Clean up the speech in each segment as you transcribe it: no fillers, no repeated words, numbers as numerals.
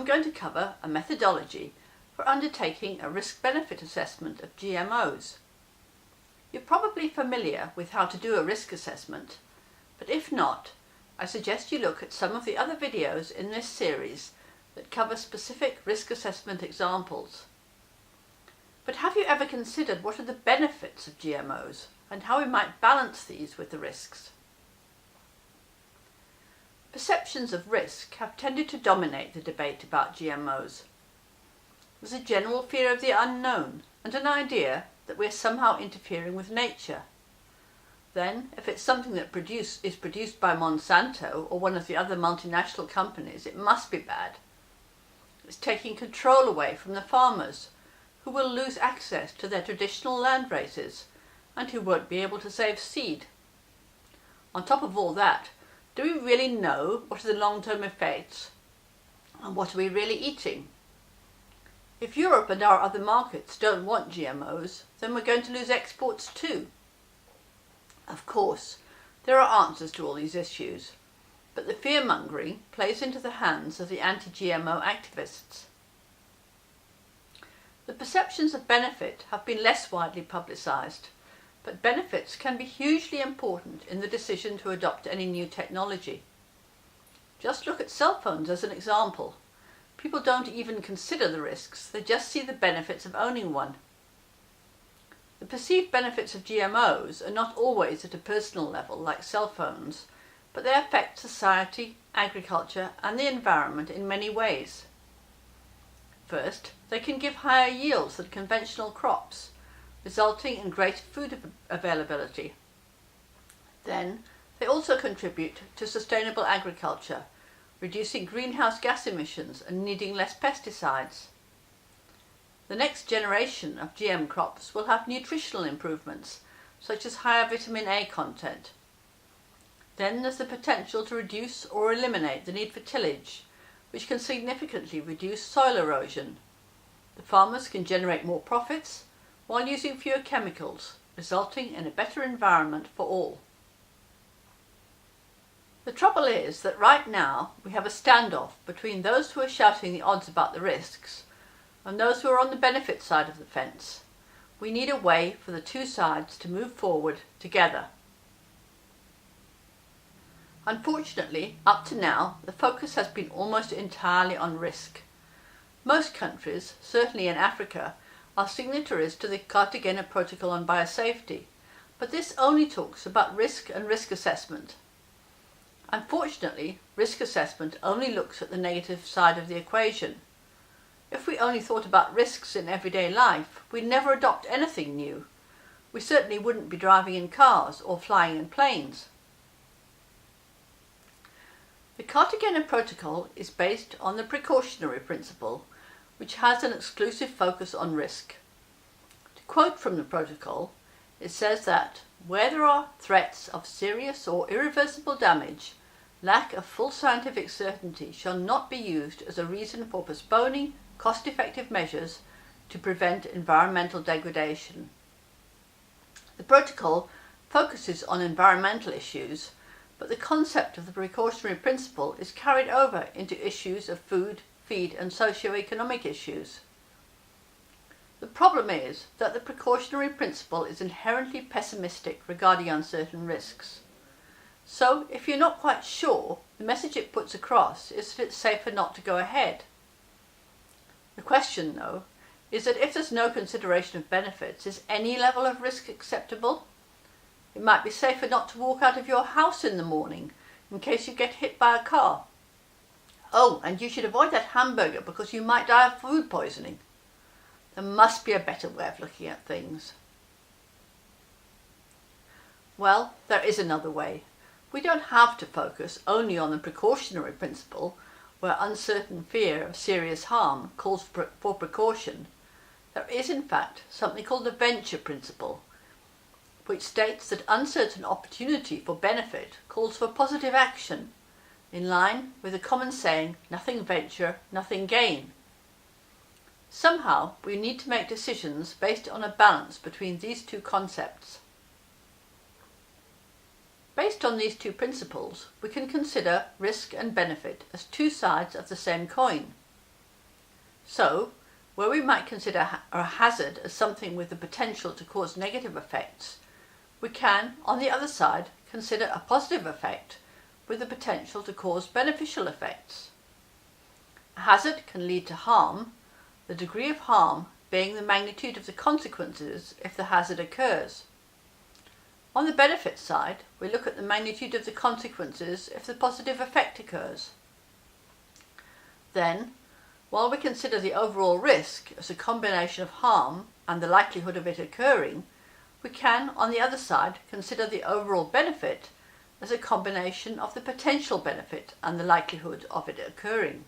I'm going to cover a methodology for undertaking a risk-benefit assessment of GMOs. You're probably familiar with how to do a risk assessment, but if not, I suggest you look at some of the other videos in this series that cover specific risk assessment examples. But have you ever considered what are the benefits of GMOs and how we might balance these with the risks? Perceptions of risk have tended to dominate the debate about GMOs. There's a general fear of the unknown and an idea that we're somehow interfering with nature. Then, if it's something that is produced by Monsanto or one of the other multinational companies, it must be bad. It's taking control away from the farmers, who will lose access to their traditional land races and who won't be able to save seed. On top of all that, do we really know what are the long-term effects and what are we really eating? If Europe and our other markets don't want GMOs, then we're going to lose exports too. Of course, there are answers to all these issues, but the fear-mongering plays into the hands of the anti-GMO activists. The perceptions of benefit have been less widely publicised, but benefits can be hugely important in the decision to adopt any new technology. Just look at cell phones as an example. People don't even consider the risks, they just see the benefits of owning one. The perceived benefits of GMOs are not always at a personal level like cell phones, but they affect society, agriculture and the environment in many ways. First, they can give higher yields than conventional crops, resulting in greater food availability. Then, they also contribute to sustainable agriculture, reducing greenhouse gas emissions and needing less pesticides. The next generation of GM crops will have nutritional improvements, such as higher vitamin A content. Then there's the potential to reduce or eliminate the need for tillage, which can significantly reduce soil erosion. The farmers can generate more profits while using fewer chemicals, resulting in a better environment for all. The trouble is that right now we have a standoff between those who are shouting the odds about the risks and those who are on the benefit side of the fence. We need a way for the two sides to move forward together. Unfortunately, up to now, the focus has been almost entirely on risk. Most countries, certainly in Africa, are signatories to the Cartagena Protocol on Biosafety, but this only talks about risk and risk assessment. Unfortunately, risk assessment only looks at the negative side of the equation. If we only thought about risks in everyday life, we'd never adopt anything new. We certainly wouldn't be driving in cars or flying in planes. The Cartagena Protocol is based on the precautionary principle, which has an exclusive focus on risk. To quote from the protocol, it says that where there are threats of serious or irreversible damage, lack of full scientific certainty shall not be used as a reason for postponing cost-effective measures to prevent environmental degradation. The protocol focuses on environmental issues, but the concept of the precautionary principle is carried over into issues of food, feed and socio-economic issues. The problem is that the precautionary principle is inherently pessimistic regarding uncertain risks. So, if you're not quite sure, the message it puts across is that it's safer not to go ahead. The question, though, is that if there's no consideration of benefits, is any level of risk acceptable? It might be safer not to walk out of your house in the morning in case you get hit by a car. Oh, and you should avoid that hamburger because you might die of food poisoning. There must be a better way of looking at things. Well, there is another way. We don't have to focus only on the precautionary principle, where uncertain fear of serious harm calls for precaution. There is, in fact, something called the venture principle, which states that uncertain opportunity for benefit calls for positive action, in line with the common saying, nothing venture, nothing gain. Somehow, we need to make decisions based on a balance between these two concepts. Based on these two principles, we can consider risk and benefit as two sides of the same coin. So, where we might consider a hazard as something with the potential to cause negative effects, we can, on the other side, consider a positive effect with the potential to cause beneficial effects. A hazard can lead to harm, the degree of harm being the magnitude of the consequences if the hazard occurs. On the benefit side, we look at the magnitude of the consequences if the positive effect occurs. Then, while we consider the overall risk as a combination of harm and the likelihood of it occurring, we can, on the other side, consider the overall benefit as a combination of the potential benefit and the likelihood of it occurring.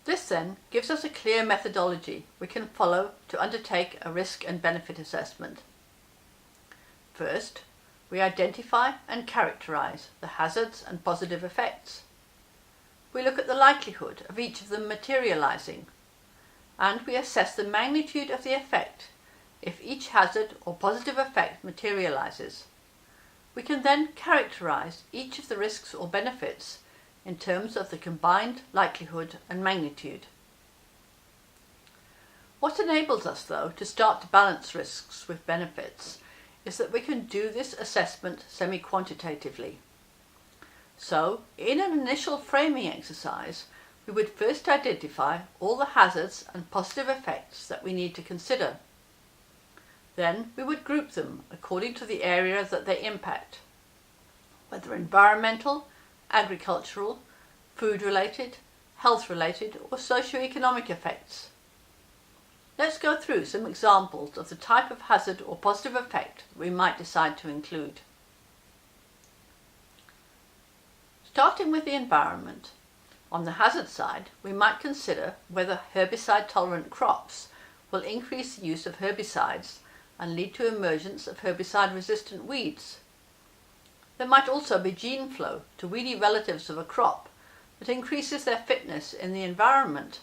This then gives us a clear methodology we can follow to undertake a risk and benefit assessment. First, we identify and characterize the hazards and positive effects. We look at the likelihood of each of them materializing, and we assess the magnitude of the effect if each hazard or positive effect materializes. We can then characterize each of the risks or benefits in terms of the combined likelihood and magnitude. What enables us, though, to start to balance risks with benefits is that we can do this assessment semi-quantitatively. So, in an initial framing exercise, we would first identify all the hazards and positive effects that we need to consider. Then we would group them according to the area that they impact, whether environmental, agricultural, food-related, health-related, or socio-economic effects. Let's go through some examples of the type of hazard or positive effect that we might decide to include. Starting with the environment, on the hazard side, we might consider whether herbicide-tolerant crops will increase the use of herbicides and lead to emergence of herbicide-resistant weeds. There might also be gene flow to weedy relatives of a crop that increases their fitness in the environment.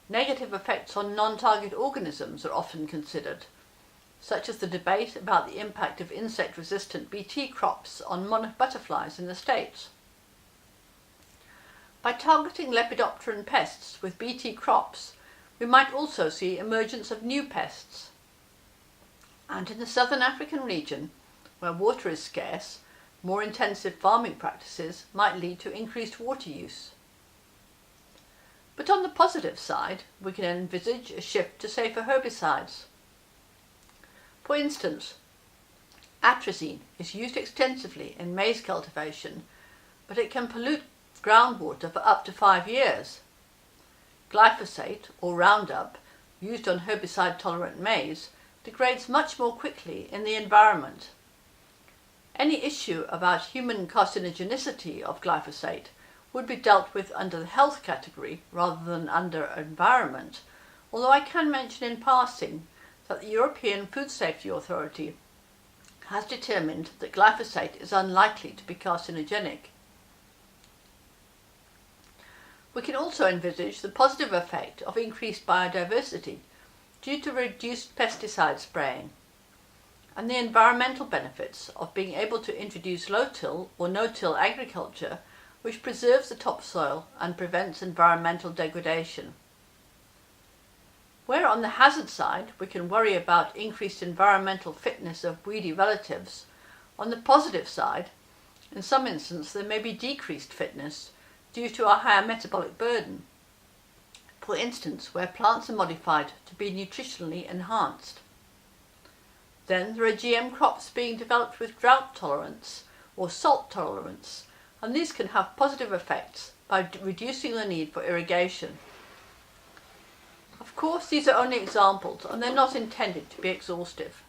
Negative effects on non-target organisms are often considered, such as the debate about the impact of insect-resistant Bt crops on monarch butterflies in the States. By targeting Lepidopteran pests with Bt crops, we might also see emergence of new pests. And in the southern African region, where water is scarce, more intensive farming practices might lead to increased water use. But on the positive side, we can envisage a shift to safer herbicides. For instance, atrazine is used extensively in maize cultivation, but it can pollute groundwater for up to 5 years. Glyphosate, or Roundup, used on herbicide-tolerant maize, degrades much more quickly in the environment. Any issue about human carcinogenicity of glyphosate would be dealt with under the health category rather than under environment, although I can mention in passing that the European Food Safety Authority has determined that glyphosate is unlikely to be carcinogenic. We can also envisage the positive effect of increased biodiversity due to reduced pesticide spraying, and the environmental benefits of being able to introduce low-till or no-till agriculture which preserves the topsoil and prevents environmental degradation. Where on the hazard side we can worry about increased environmental fitness of weedy relatives, on the positive side, in some instances there may be decreased fitness due to a higher metabolic burden. For instance, where plants are modified to be nutritionally enhanced. Then there are GM crops being developed with drought tolerance or salt tolerance, and these can have positive effects by reducing the need for irrigation. Of course, these are only examples and they're not intended to be exhaustive.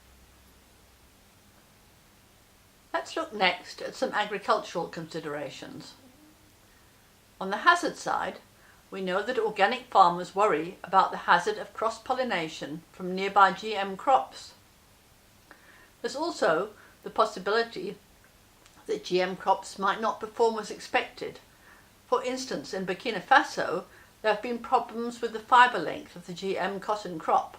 Let's look next at some agricultural considerations. On the hazard side, we know that organic farmers worry about the hazard of cross-pollination from nearby GM crops. There's also the possibility that GM crops might not perform as expected. For instance, in Burkina Faso, there have been problems with the fibre length of the GM cotton crop,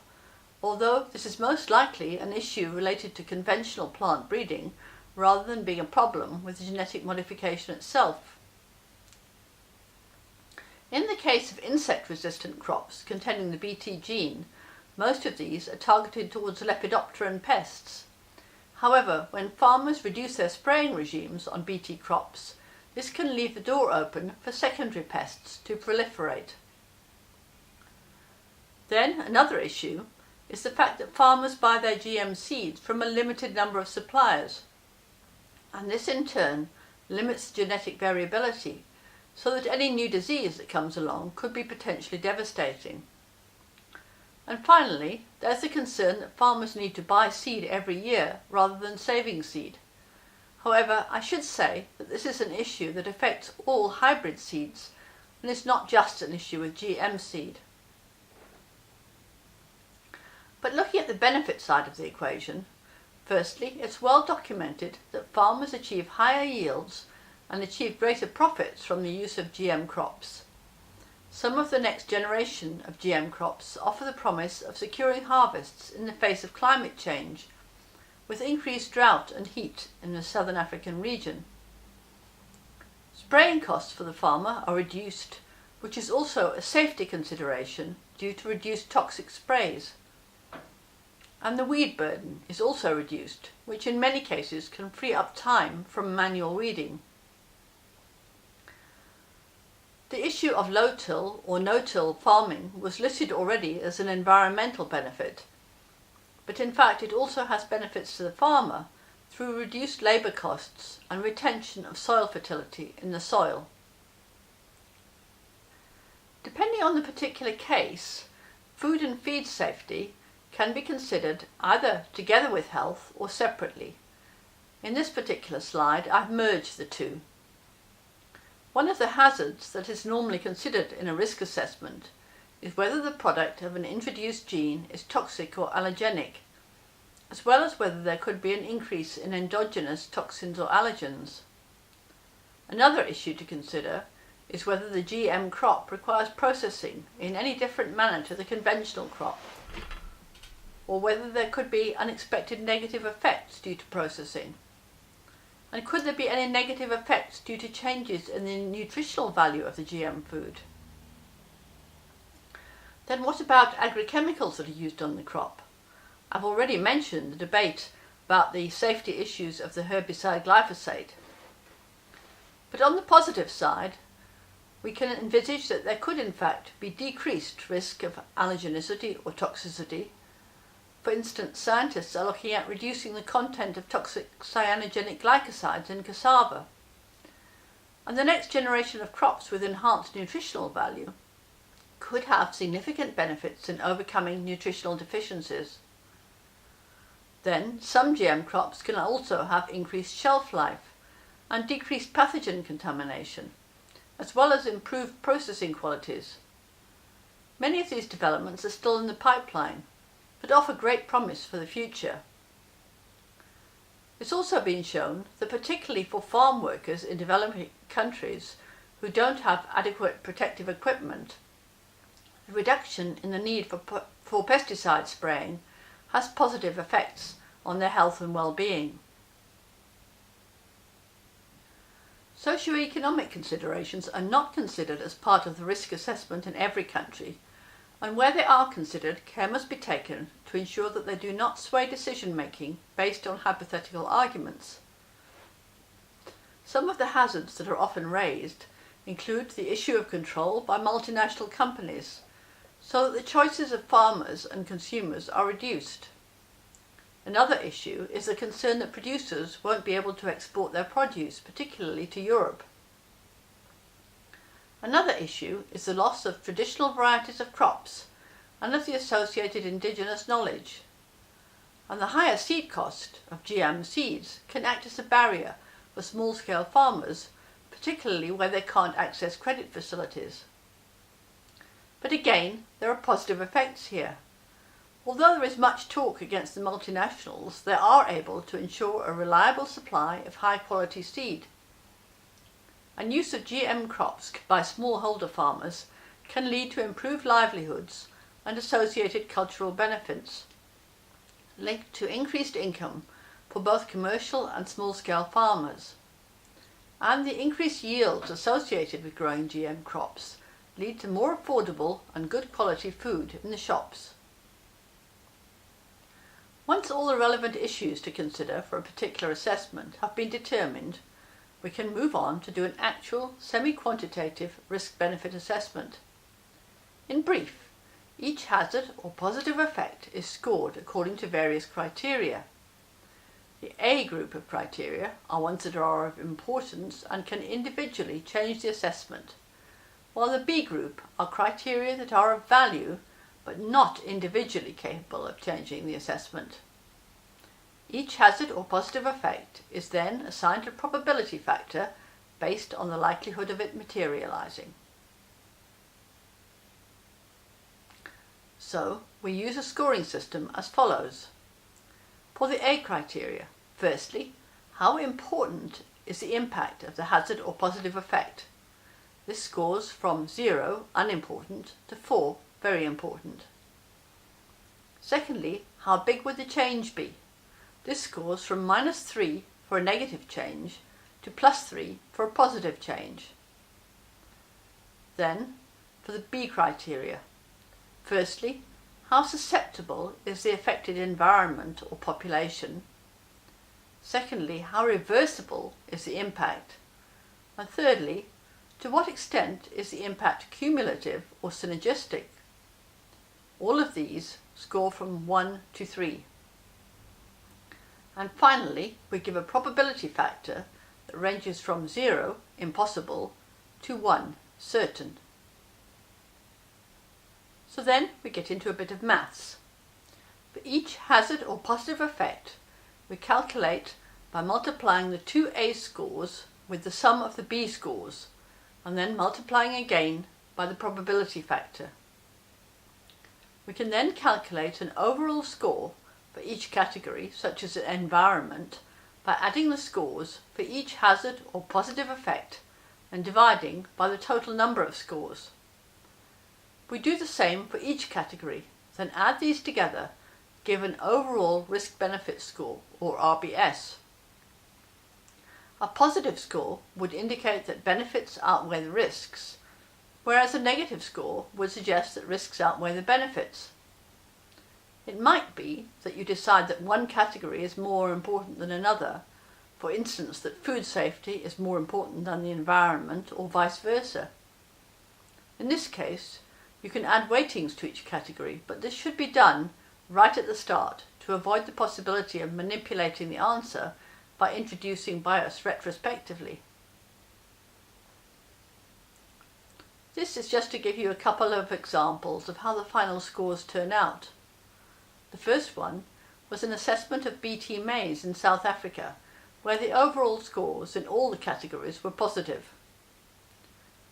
although this is most likely an issue related to conventional plant breeding rather than being a problem with the genetic modification itself. In the case of insect-resistant crops containing the Bt gene, most of these are targeted towards Lepidopteran pests. However, when farmers reduce their spraying regimes on Bt crops, this can leave the door open for secondary pests to proliferate. Then, another issue is the fact that farmers buy their GM seeds from a limited number of suppliers, and this in turn limits genetic variability, so that any new disease that comes along could be potentially devastating. And finally, there's the concern that farmers need to buy seed every year rather than saving seed. However, I should say that this is an issue that affects all hybrid seeds and is not just an issue with GM seed. But looking at the benefit side of the equation, firstly, it's well documented that farmers achieve higher yields and achieve greater profits from the use of GM crops. Some of the next generation of GM crops offer the promise of securing harvests in the face of climate change, with increased drought and heat in the southern African region. Spraying costs for the farmer are reduced, which is also a safety consideration due to reduced toxic sprays. And the weed burden is also reduced, which in many cases can free up time from manual weeding. The issue of low-till or no-till farming was listed already as an environmental benefit, but in fact it also has benefits to the farmer through reduced labour costs and retention of soil fertility in the soil. Depending on the particular case, food and feed safety can be considered either together with health or separately. In this particular slide, I've merged the two. One of the hazards that is normally considered in a risk assessment is whether the product of an introduced gene is toxic or allergenic, as well as whether there could be an increase in endogenous toxins or allergens. Another issue to consider is whether the GM crop requires processing in any different manner to the conventional crop, or whether there could be unexpected negative effects due to processing. And could there be any negative effects due to changes in the nutritional value of the GM food? Then what about agrochemicals that are used on the crop? I've already mentioned the debate about the safety issues of the herbicide glyphosate. But on the positive side, we can envisage that there could in fact be decreased risk of allergenicity or toxicity. For instance, scientists are looking at reducing the content of toxic cyanogenic glycosides in cassava. And the next generation of crops with enhanced nutritional value could have significant benefits in overcoming nutritional deficiencies. Then, some GM crops can also have increased shelf life and decreased pathogen contamination, as well as improved processing qualities. Many of these developments are still in the pipeline, but offer great promise for the future. It's also been shown that particularly for farm workers in developing countries who don't have adequate protective equipment, the reduction in the need for pesticide spraying has positive effects on their health and well-being. Socioeconomic considerations are not considered as part of the risk assessment in every country, and where they are considered, care must be taken to ensure that they do not sway decision-making based on hypothetical arguments. Some of the hazards that are often raised include the issue of control by multinational companies, so that the choices of farmers and consumers are reduced. Another issue is the concern that producers won't be able to export their produce, particularly to Europe. Another issue is the loss of traditional varieties of crops and of the associated indigenous knowledge. And the higher seed cost of GM seeds can act as a barrier for small-scale farmers, particularly where they can't access credit facilities. But again, there are positive effects here. Although there is much talk against the multinationals, they are able to ensure a reliable supply of high-quality seed. And use of GM crops by smallholder farmers can lead to improved livelihoods and associated cultural benefits, linked to increased income for both commercial and small-scale farmers. And the increased yields associated with growing GM crops lead to more affordable and good quality food in the shops. Once all the relevant issues to consider for a particular assessment have been determined, we can move on to do an actual semi-quantitative risk-benefit assessment. In brief, each hazard or positive effect is scored according to various criteria. The A group of criteria are ones that are of importance and can individually change the assessment, while the B group are criteria that are of value but not individually capable of changing the assessment. Each hazard or positive effect is then assigned a probability factor based on the likelihood of it materializing. So, we use a scoring system as follows. For the A criteria, firstly, how important is the impact of the hazard or positive effect? This scores from 0, unimportant, to 4, very important. Secondly, how big would the change be? This scores from -3 for a negative change to +3 for a positive change. Then, for the B criteria. Firstly, how susceptible is the affected environment or population? Secondly, how reversible is the impact? And thirdly, to what extent is the impact cumulative or synergistic? All of these score from 1 to 3. And finally, we give a probability factor that ranges from 0, impossible, to 1, certain. So then we get into a bit of maths. For each hazard or positive effect, we calculate by multiplying the two A scores with the sum of the B scores, and then multiplying again by the probability factor. We can then calculate an overall score for each category, such as environment, by adding the scores for each hazard or positive effect and dividing by the total number of scores. We do the same for each category, then add these together, give an overall risk-benefit score, or RBS. A positive score would indicate that benefits outweigh the risks, whereas a negative score would suggest that risks outweigh the benefits. It might be that you decide that one category is more important than another, for instance that food safety is more important than the environment, or vice versa. In this case, you can add weightings to each category, but this should be done right at the start to avoid the possibility of manipulating the answer by introducing bias retrospectively. This is just to give you a couple of examples of how the final scores turn out. The first one was an assessment of BT maize in South Africa, where the overall scores in all the categories were positive.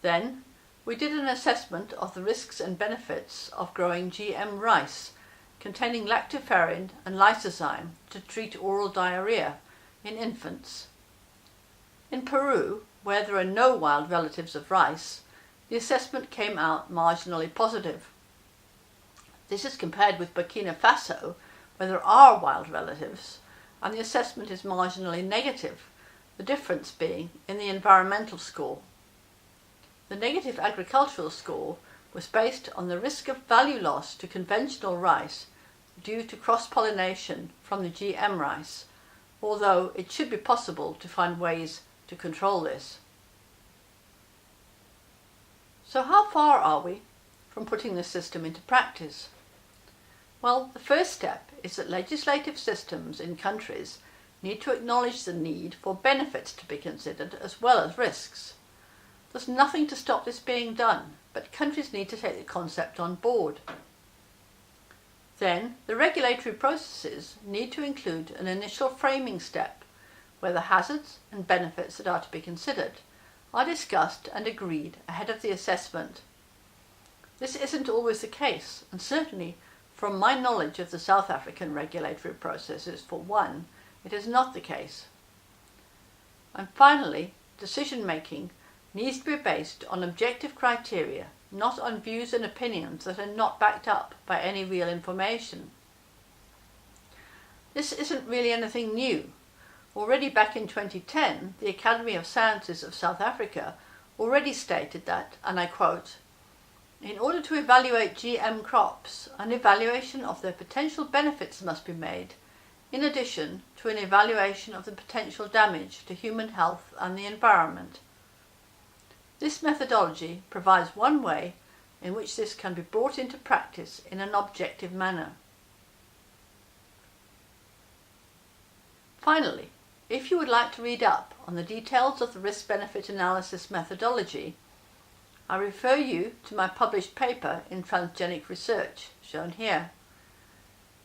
Then, we did an assessment of the risks and benefits of growing GM rice containing lactoferrin and lysozyme to treat oral diarrhea in infants. In Peru, where there are no wild relatives of rice, the assessment came out marginally positive. This is compared with Burkina Faso, where there are wild relatives, and the assessment is marginally negative, the difference being in the environmental score. The negative agricultural score was based on the risk of value loss to conventional rice due to cross-pollination from the GM rice, although it should be possible to find ways to control this. So how far are we from putting this system into practice? Well, the first step is that legislative systems in countries need to acknowledge the need for benefits to be considered as well as risks. There's nothing to stop this being done, but countries need to take the concept on board. Then, the regulatory processes need to include an initial framing step, where the hazards and benefits that are to be considered are discussed and agreed ahead of the assessment. This isn't always the case, and certainly from my knowledge of the South African regulatory processes, for one, it is not the case. And finally, decision-making needs to be based on objective criteria, not on views and opinions that are not backed up by any real information. This isn't really anything new. Already back in 2010, the Academy of Sciences of South Africa already stated that, and I quote, In order to evaluate GM crops, an evaluation of their potential benefits must be made, in addition to an evaluation of the potential damage to human health and the environment. This methodology provides one way in which this can be brought into practice in an objective manner. Finally, if you would like to read up on the details of the risk-benefit analysis methodology, I refer you to my published paper in Transgenic Research, shown here.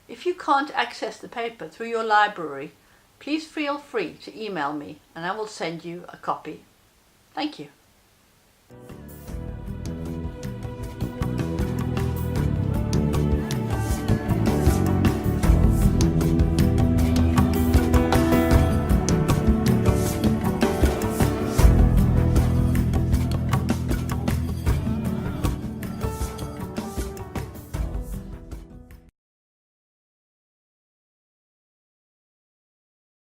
If you can't access the paper through your library, please feel free to email me and I will send you a copy. Thank you.